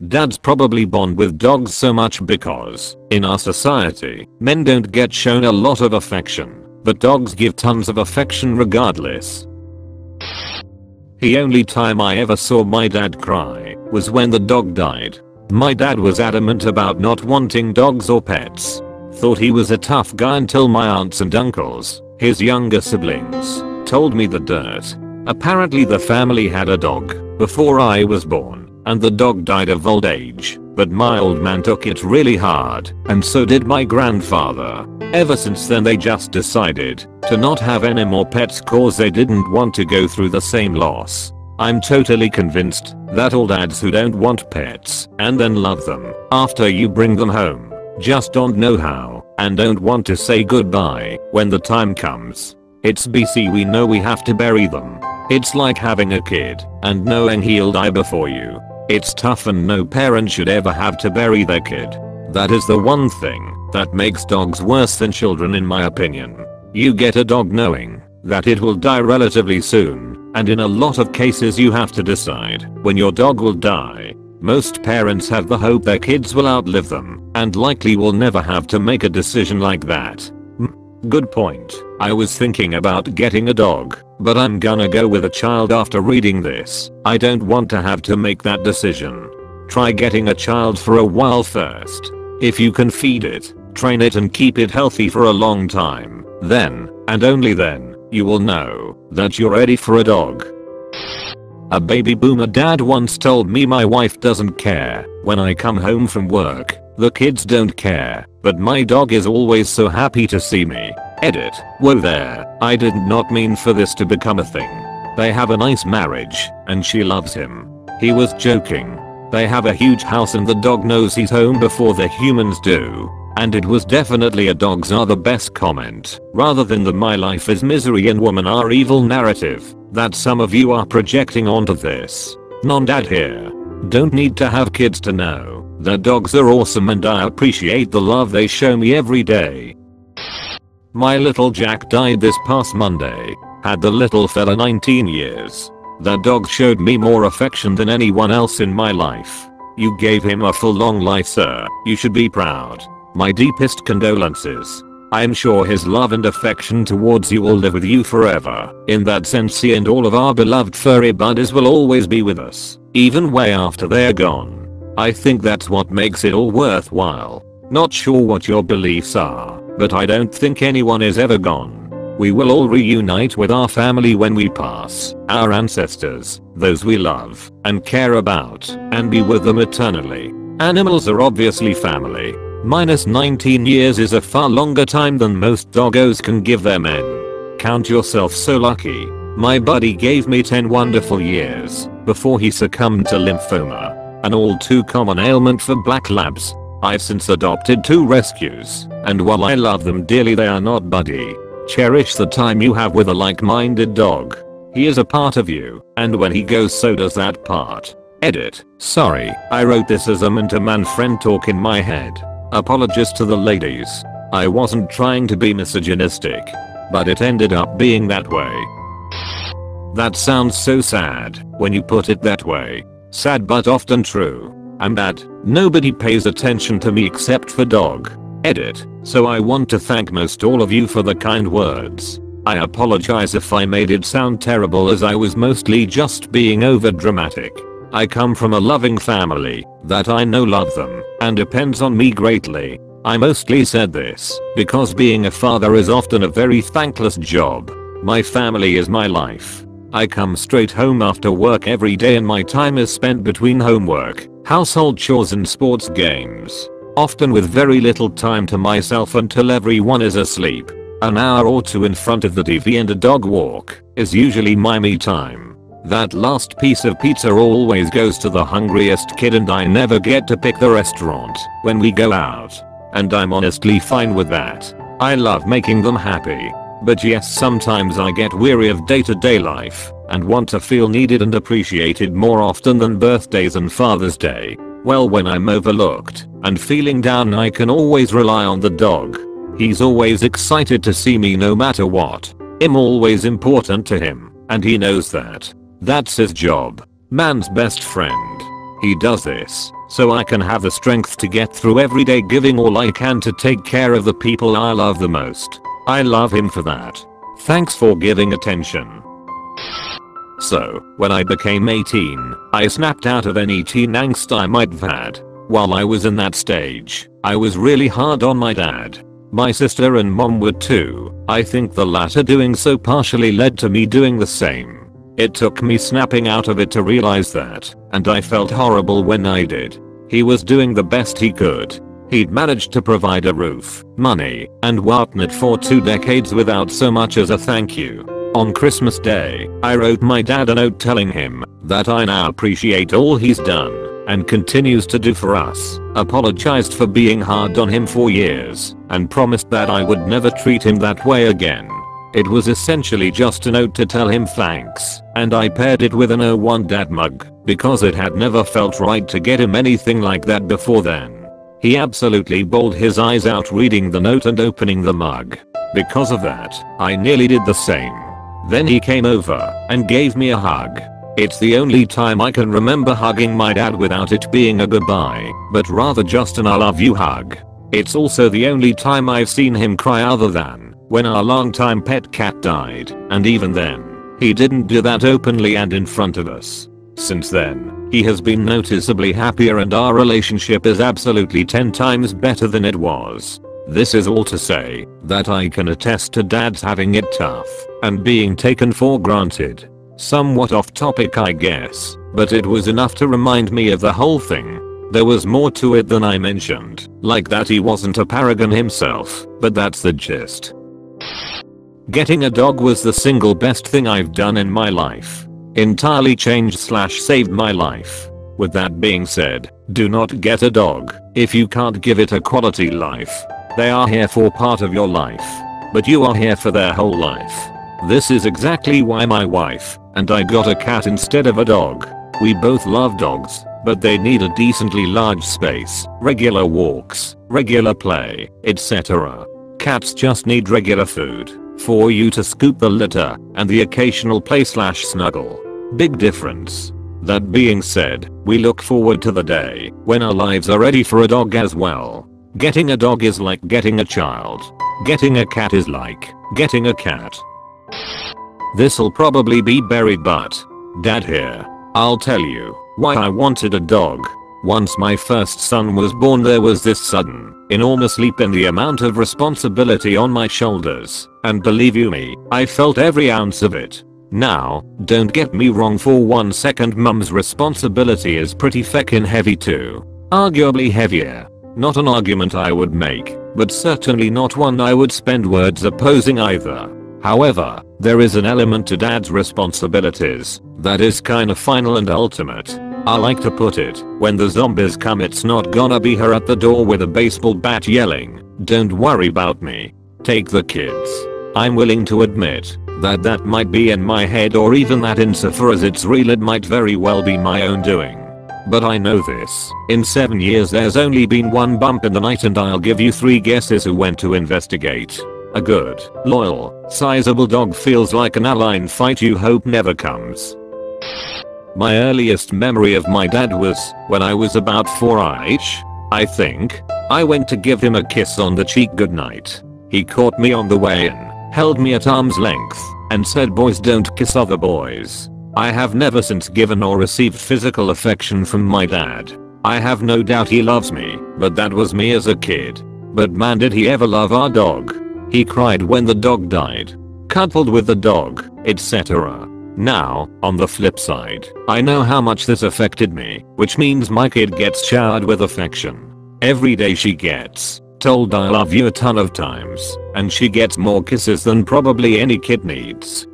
Dads probably bond with dogs so much because, in our society, men don't get shown a lot of affection, but dogs give tons of affection regardless. The only time I ever saw my dad cry was when the dog died. My dad was adamant about not wanting dogs or pets. Thought he was a tough guy until my aunts and uncles, his younger siblings, told me the dirt. Apparently the family had a dog before I was born, and the dog died of old age, but my old man took it really hard, and so did my grandfather. Ever since then they just decided to not have any more pets cause they didn't want to go through the same loss. I'm totally convinced that all dads who don't want pets and then love them after you bring them home just don't know how and don't want to say goodbye when the time comes. It's BC, we know we have to bury them. It's like having a kid and knowing he'll die before you. It's tough and no parent should ever have to bury their kid. That is the one thing that makes dogs worse than children in my opinion. You get a dog knowing that it will die relatively soon, and in a lot of cases you have to decide when your dog will die. Most parents have the hope their kids will outlive them and likely will never have to make a decision like that. Good point. I was thinking about getting a dog, but I'm gonna go with a child after reading this. I don't want to have to make that decision. Try getting a child for a while first. If you can feed it, train it and keep it healthy for a long time, then, and only then, you will know that you're ready for a dog. A baby boomer dad once told me my wife doesn't care when I come home from work. The kids don't care, but my dog is always so happy to see me. Edit. Whoa there, I did not mean for this to become a thing. They have a nice marriage, and she loves him. He was joking. They have a huge house and the dog knows he's home before the humans do. And it was definitely a dogs are the best comment, rather than the my life is misery and women are evil narrative that some of you are projecting onto this. Non-dad here. Don't need to have kids to know that dogs are awesome and I appreciate the love they show me every day. My little Jack died this past Monday. Had the little fella 19 years. That dog showed me more affection than anyone else in my life. You gave him a full long life, sir. You should be proud. My deepest condolences. I am sure his love and affection towards you will live with you forever. In that sense, he and all of our beloved furry buddies will always be with us, even way after they're gone. I think that's what makes it all worthwhile. Not sure what your beliefs are, but I don't think anyone is ever gone. We will all reunite with our family when we pass, our ancestors, those we love and care about, and be with them eternally. Animals are obviously family. Minus 19 years is a far longer time than most doggos can give their men. Count yourself so lucky. My buddy gave me 10 wonderful years before he succumbed to lymphoma, an all too common ailment for black labs. I've since adopted 2 rescues, and while I love them dearly, they are not buddy. Cherish the time you have with a like-minded dog. He is a part of you, and when he goes so does that part. Edit. Sorry, I wrote this as a man-to-man friend talk in my head. Apologies to the ladies. I wasn't trying to be misogynistic, but it ended up being that way. That sounds so sad when you put it that way. Sad but often true. I'm bad. Nobody pays attention to me except for dog. Edit. So I want to thank most all of you for the kind words. I apologize if I made it sound terrible, as I was mostly just being over dramatic. I come from a loving family that I know love them and depends on me greatly. I mostly said this because being a father is often a very thankless job. My family is my life. I come straight home after work every day and my time is spent between homework, household chores and sports games. Often with very little time to myself until everyone is asleep. An hour or 2 in front of the TV and a dog walk is usually my me time. That last piece of pizza always goes to the hungriest kid and I never get to pick the restaurant when we go out. And I'm honestly fine with that. I love making them happy. But yes, sometimes I get weary of day-to-day life and want to feel needed and appreciated more often than birthdays and Father's Day. Well, when I'm overlooked and feeling down, I can always rely on the dog. He's always excited to see me no matter what. I'm always important to him, and he knows that. That's his job. Man's best friend. He does this so I can have the strength to get through every day, giving all I can to take care of the people I love the most. I love him for that. Thanks for giving attention. So, when I became 18, I snapped out of any teen angst I might have had. While I was in that stage, I was really hard on my dad. My sister and mom were too. I think the latter doing so partially led to me doing the same. It took me snapping out of it to realize that, and I felt horrible when I did. He was doing the best he could. He'd managed to provide a roof, money, and whatnot for 2 decades without so much as a thank you. On Christmas Day, I wrote my dad a note telling him that I now appreciate all he's done and continues to do for us, apologized for being hard on him for years, and promised that I would never treat him that way again. It was essentially just a note to tell him thanks, and I paired it with an '01 dad mug, because it had never felt right to get him anything like that before then. He absolutely bawled his eyes out reading the note and opening the mug. Because of that, I nearly did the same. Then he came over and gave me a hug. It's the only time I can remember hugging my dad without it being a goodbye, but rather just an I love you hug. It's also the only time I've seen him cry other than when our longtime pet cat died, and even then, he didn't do that openly and in front of us. Since then, he has been noticeably happier and our relationship is absolutely 10 times better than it was. This is all to say that I can attest to dads having it tough and being taken for granted. Somewhat off topic I guess, but it was enough to remind me of the whole thing. There was more to it than I mentioned, like that he wasn't a paragon himself, but that's the gist. Getting a dog was the single best thing I've done in my life. Entirely changed/saved my life. With that being said, do not get a dog if you can't give it a quality life. They are here for part of your life, but you are here for their whole life. This is exactly why my wife and I got a cat instead of a dog. We both love dogs, but they need a decently large space, regular walks, regular play, etc. Cats just need regular food for you to scoop the litter and the occasional play/snuggle. Big difference. That being said, we look forward to the day when our lives are ready for a dog as well. Getting a dog is like getting a child. Getting a cat is like getting a cat. This'll probably be buried, but dad here. I'll tell you why I wanted a dog. Once my first son was born, there was this sudden, enormous leap in the amount of responsibility on my shoulders, and believe you me, I felt every ounce of it. Now, don't get me wrong for 1 second, mum's responsibility is pretty feckin' heavy too. Arguably heavier. Not an argument I would make, but certainly not one I would spend words opposing either. However, there is an element to dad's responsibilities that is kinda final and ultimate. I like to put it, when the zombies come, it's not gonna be her at the door with a baseball bat yelling, "Don't worry about me. Take the kids." I'm willing to admit that might be in my head, or even that insofar as it's real it might very well be my own doing. But I know this. In 7 years there's only been one bump in the night, and I'll give you 3 guesses who went to investigate. A good, loyal, sizable dog feels like an align fight you hope never comes. My earliest memory of my dad was when I was about 4-ish, I think. I went to give him a kiss on the cheek goodnight. He caught me on the way in, held me at arm's length, and said, "Boys don't kiss other boys." I have never since given or received physical affection from my dad. I have no doubt he loves me, but that was me as a kid. But man, did he ever love our dog. He cried when the dog died, cuddled with the dog, etc. Now, on the flip side, I know how much this affected me, which means my kid gets showered with affection. Every day she gets told I love you a ton of times, and she gets more kisses than probably any kid needs.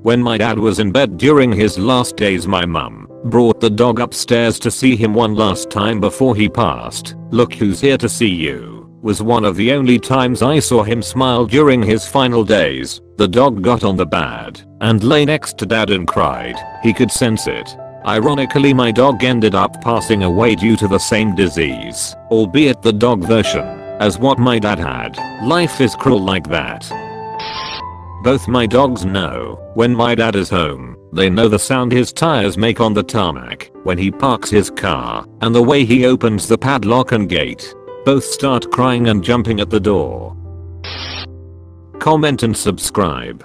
When my dad was in bed during his last days, my mum brought the dog upstairs to see him one last time before he passed. "Look who's here to see you" was one of the only times I saw him smile during his final days. The dog got on the bed and lay next to dad and cried. He could sense it. Ironically, my dog ended up passing away due to the same disease, albeit the dog version, as what my dad had. Life is cruel like that. Both my dogs know when my dad is home. They know the sound his tires make on the tarmac when he parks his car and the way he opens the padlock and gate. Both start crying and jumping at the door. Comment and subscribe.